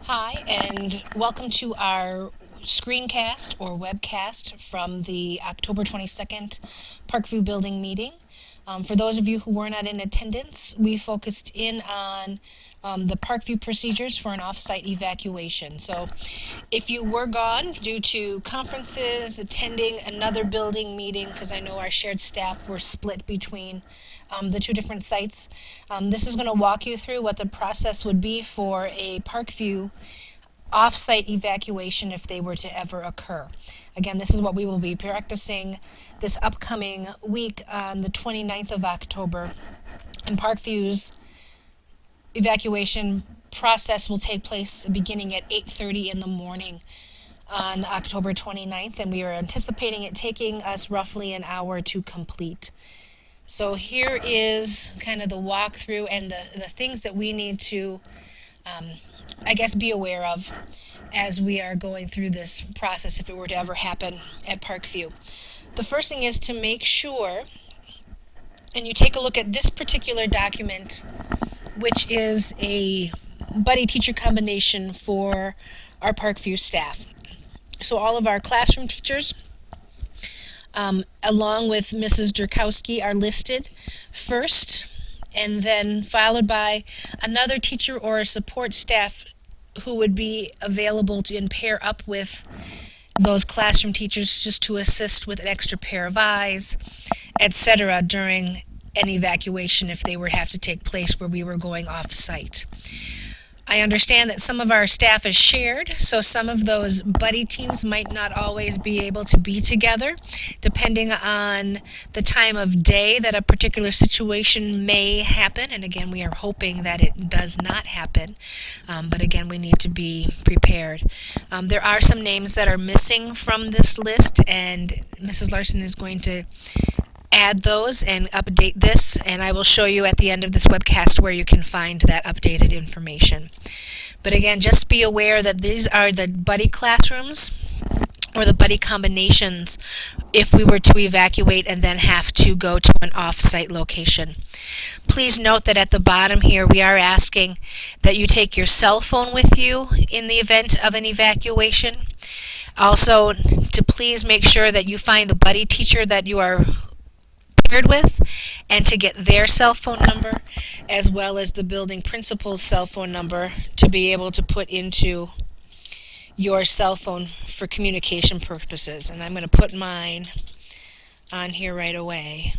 Hi, and welcome to our screencast or webcast from the October 22nd Parkview Building meeting. For those of you who were not in attendance, we focused in on the Parkview procedures for an offsite evacuation. So, if you were gone due to conferences, attending another building meeting, because I know our shared staff were split between the two different sites, this is going to walk you through what the process would be for a Parkview off-site evacuation if they were to ever occur. Again, this is what we will be practicing this upcoming week on the 29th of October. And Parkview's evacuation process will take place beginning at 8:30 in the morning on October 29th, and we are anticipating it taking us roughly an hour to complete. So here is kind of the walkthrough and the things that we need to be aware of as we are going through this process if it were to ever happen at Parkview. The first thing is to make sure, and you take a look at this particular document, which is a buddy teacher combination for our Parkview staff. So all of our classroom teachers, along with Mrs. Durkowski, are listed first, and then followed by another teacher or a support staff who would be available to and pair up with those classroom teachers just to assist with an extra pair of eyes, etc., during an evacuation if they were to have to take place where we were going off site. I understand that some of our staff is shared, so some of those buddy teams might not always be able to be together, depending on the time of day that a particular situation may happen. And again, we are hoping that it does not happen, but again, we need to be prepared. There are some names that are missing from this list, and Mrs. Larson is going to add those and update this, and I will show you at the end of this webcast where you can find that updated information. But again, just be aware that these are the buddy classrooms or the buddy combinations if we were to evacuate and then have to go to an off-site location. Please note that at the bottom here we are asking that you take your cell phone with you in the event of an evacuation. Also, to please make sure that you find the buddy teacher that you are paired with and to get their cell phone number as well as the building principal's cell phone number to be able to put into your cell phone for communication purposes. And I'm going to put mine on here right away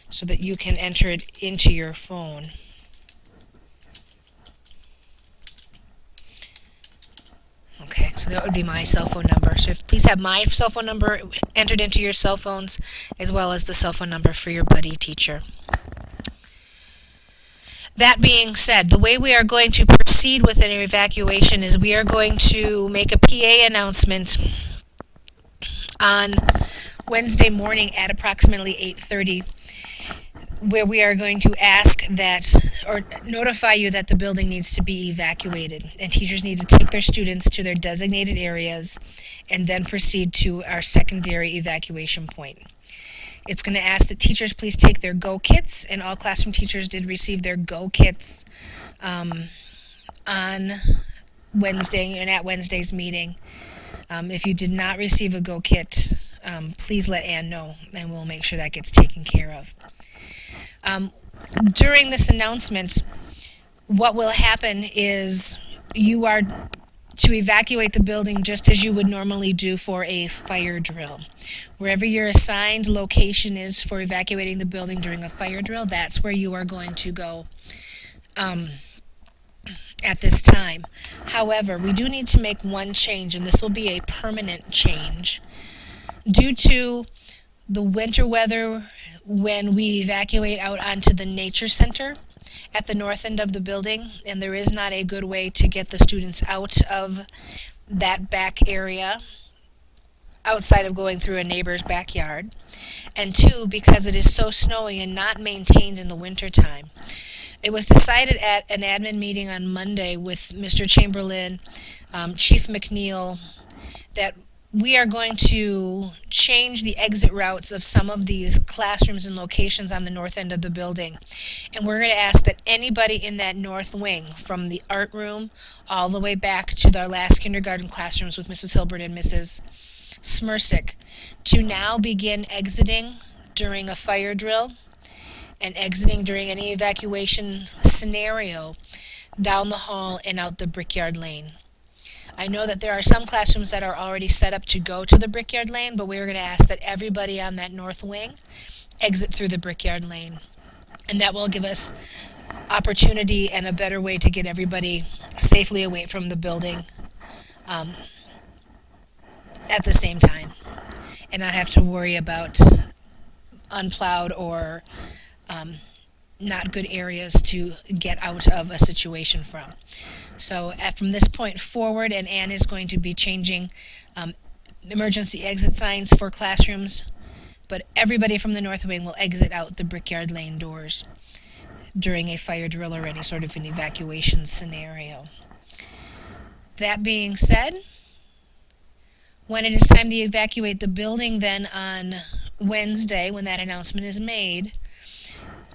so that you can enter it into your phone. Okay, so that would be my cell phone number. So please have my cell phone number entered into your cell phones as well as the cell phone number for your buddy teacher. That being said, the way we are going to proceed with an evacuation is we are going to make a PA announcement on Wednesday morning at approximately 8:30, where we are going to ask that, or notify you that the building needs to be evacuated, and teachers need to take their students to their designated areas and then proceed to our secondary evacuation point. It's going to ask that teachers please take their Go kits, and all classroom teachers did receive their Go kits on Wednesday and at Wednesday's meeting. If you did not receive a Go kit, please let Ann know, and we'll make sure that gets taken care of. During this announcement, what will happen is you are to evacuate the building just as you would normally do for a fire drill. Wherever your assigned location is for evacuating the building during a fire drill, that's where you are going to go at this time. However, we do need to make one change, and this will be a permanent change. Due to the winter weather, when we evacuate out onto the nature center at the north end of the building, and there is not a good way to get the students out of that back area outside of going through a neighbor's backyard, and two, because it is so snowy and not maintained in the wintertime. It was decided at an admin meeting on Monday with Mr. Chamberlain, Chief McNeil, that we are going to change the exit routes of some of these classrooms and locations on the north end of the building. And we're going to ask that anybody in that north wing, from the art room all the way back to our last kindergarten classrooms with Mrs. Hilbert and Mrs. Smirsick, to now begin exiting during a fire drill and exiting during any evacuation scenario down the hall and out the Brickyard Lane. I know that there are some classrooms that are already set up to go to the Brickyard Lane, but we're going to ask that everybody on that north wing exit through the Brickyard Lane. And that will give us opportunity and a better way to get everybody safely away from the building at the same time and not have to worry about unplowed or not good areas to get out of a situation from. So from this point forward, and Anne is going to be changing emergency exit signs for classrooms, but everybody from the north wing will exit out the Brickyard Lane doors during a fire drill or any sort of an evacuation scenario. That being said, when it is time to evacuate the building then on Wednesday, when that announcement is made,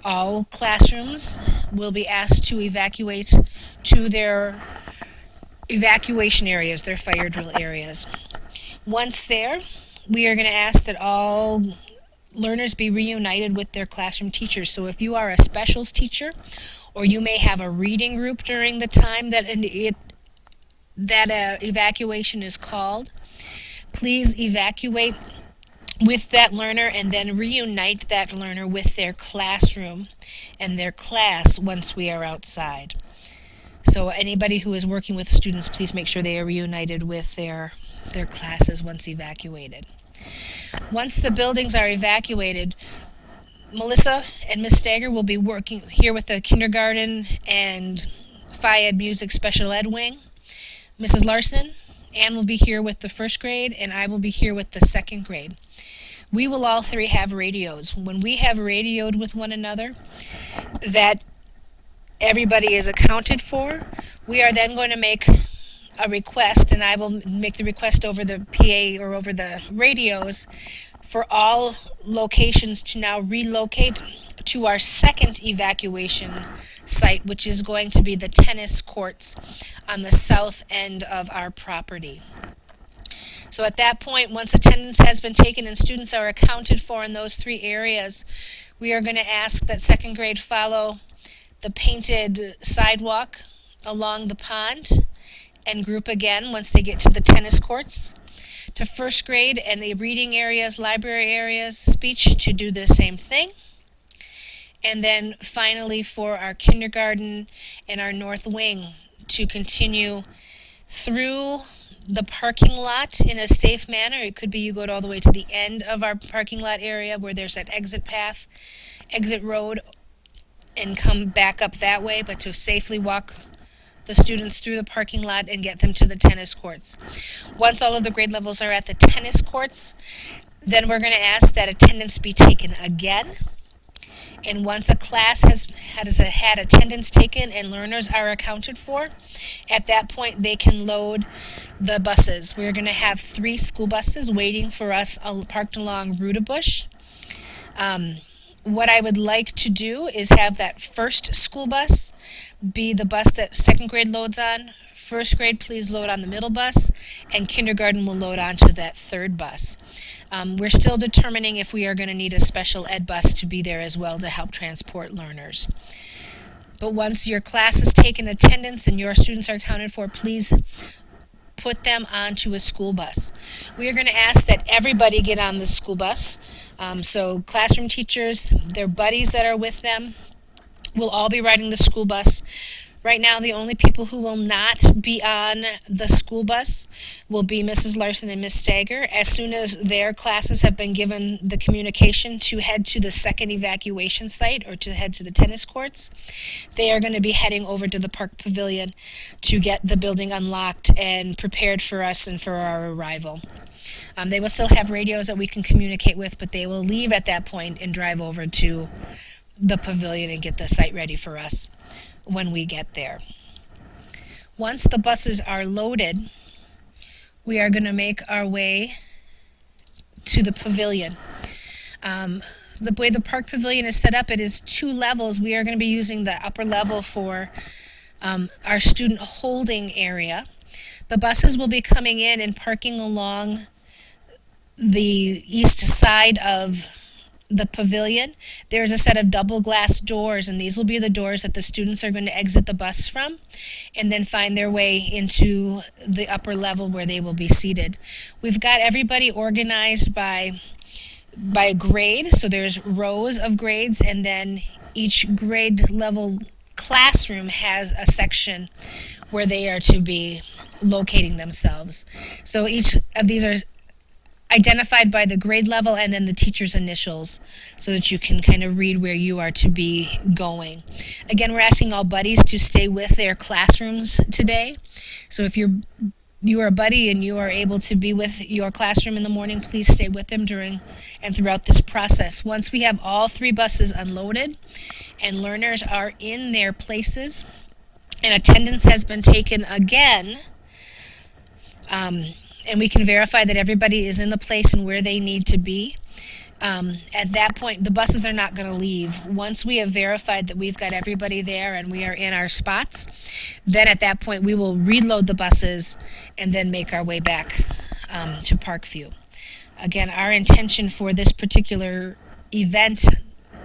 all classrooms will be asked to evacuate to their evacuation areas, their fire drill areas. Once there, we are going to ask that all learners be reunited with their classroom teachers. So if you are a specials teacher, or you may have a reading group during the time that evacuation is called, please evacuate with that learner and then reunite that learner with their classroom and their class once we are outside. So anybody who is working with students, please make sure they are reunited with their classes once evacuated. Once the buildings are evacuated, Melissa and Ms. Stager will be working here with the kindergarten and Phi Ed Music Special Ed wing. Mrs. Larson, Ann will be here with the first grade, and I will be here with the second grade. We will all three have radios. When we have radioed with one another, that everybody is accounted for, we are then going to make a request, and I will make the request over the PA or over the radios for all locations to now relocate to our second evacuation site, which is going to be the tennis courts on the south end of our property. So at that point, once attendance has been taken and students are accounted for in those three areas, we are going to ask that second grade follow the painted sidewalk along the pond and group again once they get to the tennis courts. To first grade and the reading areas, library areas, speech to do the same thing. And then finally for our kindergarten and our north wing to continue through the parking lot in a safe manner. It could be you go all the way to the end of our parking lot area where there's that exit path, exit road, and come back up that way, but to safely walk the students through the parking lot and get them to the tennis courts. Once all of the grade levels are at the tennis courts, then we're going to ask that attendance be taken again. And once a class has had attendance taken and learners are accounted for, at that point they can load the buses. We're going to have 3 school buses waiting for us parked along Rudabush. What I would like to do is have that first school bus be the bus that second grade loads on. First grade, please load on the middle bus, and kindergarten will load onto that third bus. We're still determining if we are going to need a special ed bus to be there as well to help transport learners. But once your class has taken attendance and your students are accounted for, please put them onto a school bus. We are going to ask that everybody get on the school bus. So classroom teachers, their buddies that are with them, will all be riding the school bus. Right now, the only people who will not be on the school bus will be Mrs. Larson and Ms. Stager. As soon as their classes have been given the communication to head to the second evacuation site or to head to the tennis courts, they are going to be heading over to the park pavilion to get the building unlocked and prepared for us and for our arrival. They will still have radios that we can communicate with, but they will leave at that point and drive over to the pavilion and get the site ready for us when we get there. Once the buses are loaded, we are going to make our way to the pavilion. Um, the way the park pavilion is set up, it is 2 levels. We are going to be using the upper level for our student holding area. The buses will be coming in and parking along the east side of the pavilion. There's a set of double glass doors, and these will be the doors that the students are going to exit the bus from and then find their way into the upper level where they will be seated. We've got everybody organized by grade, so there's rows of grades, and then each grade level classroom has a section where they are to be locating themselves. So each of these are identified by the grade level and then the teacher's initials so that you can kind of read where you are to be going. Again, we're asking all buddies to stay with their classrooms today. So if you are a buddy and you are able to be with your classroom in the morning, please stay with them during and throughout this process. Once we have all 3 buses unloaded and learners are in their places and attendance has been taken again, and we can verify that everybody is in the place and where they need to be, at that point, the buses are not going to leave. Once we have verified that we've got everybody there and we are in our spots, then at that point we will reload the buses and then make our way back to Parkview. Again, our intention for this particular event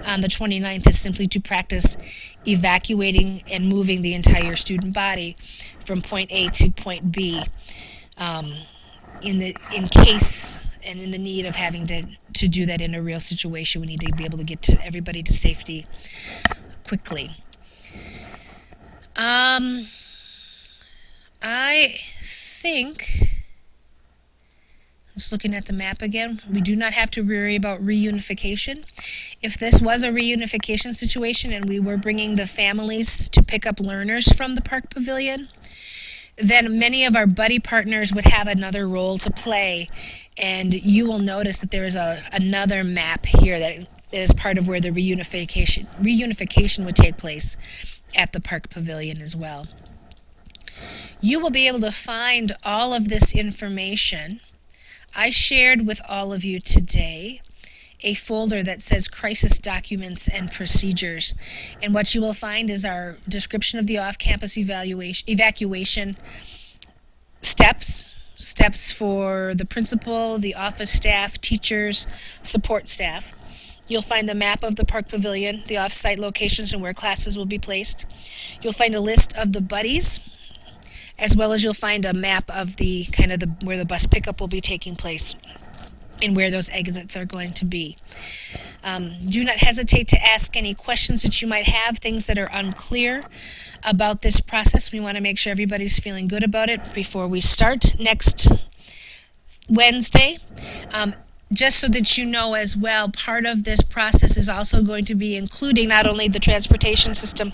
on the 29th is simply to practice evacuating and moving the entire student body from point A to point B. In case and in the need of having to do that in a real situation, we need to be able to get to everybody to safety quickly. I think, just looking at the map again, we do not have to worry about reunification. If this was a reunification situation and we were bringing the families to pick up learners from the park pavilion, then many of our buddy partners would have another role to play, and you will notice that there is another map here that is part of where the reunification would take place at the park pavilion as well. You will be able to find all of this information. I shared with all of you today a folder that says Crisis Documents and Procedures. And what you will find is our description of the off-campus evacuation steps for the principal, the office staff, teachers, support staff. You'll find the map of the park pavilion, the off-site locations and where classes will be placed. You'll find a list of the buddies, as well as you'll find a map of the where the bus pickup will be taking place and where those exits are going to be. Do not hesitate to ask any questions that you might have, things that are unclear about this process. We want to make sure everybody's feeling good about it before we start next Wednesday. Just so that you know as well, part of this process is also going to be including not only the transportation system,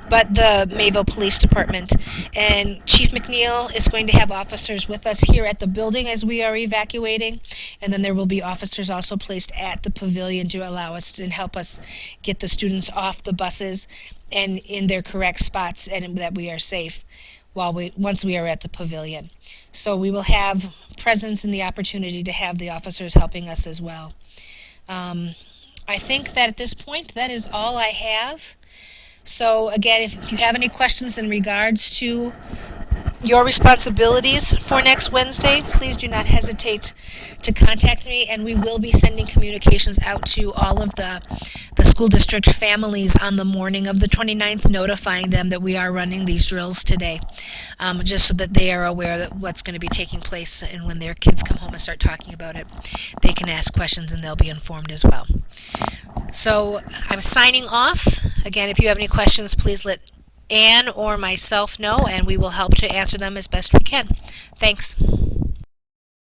but the Mayville Police Department. And Chief McNeil is going to have officers with us here at the building as we are evacuating. And then there will be officers also placed at the pavilion to allow us and help us get the students off the buses and in their correct spots, and that we are safe once we are at the pavilion. So we will have presence and the opportunity to have the officers helping us as well. I think that at this point, that is all I have. So again, if you have any questions in regards to your responsibilities for next Wednesday, please do not hesitate to contact me, and we will be sending communications out to all of the school district families on the morning of the 29th, notifying them that we are running these drills today, just so that they are aware that what's going to be taking place, and when their kids come home and start talking about it, they can ask questions and they'll be informed as well. So I'm signing off. Again, if you have any questions, please let Anne or myself know, and we will help to answer them as best we can. Thanks.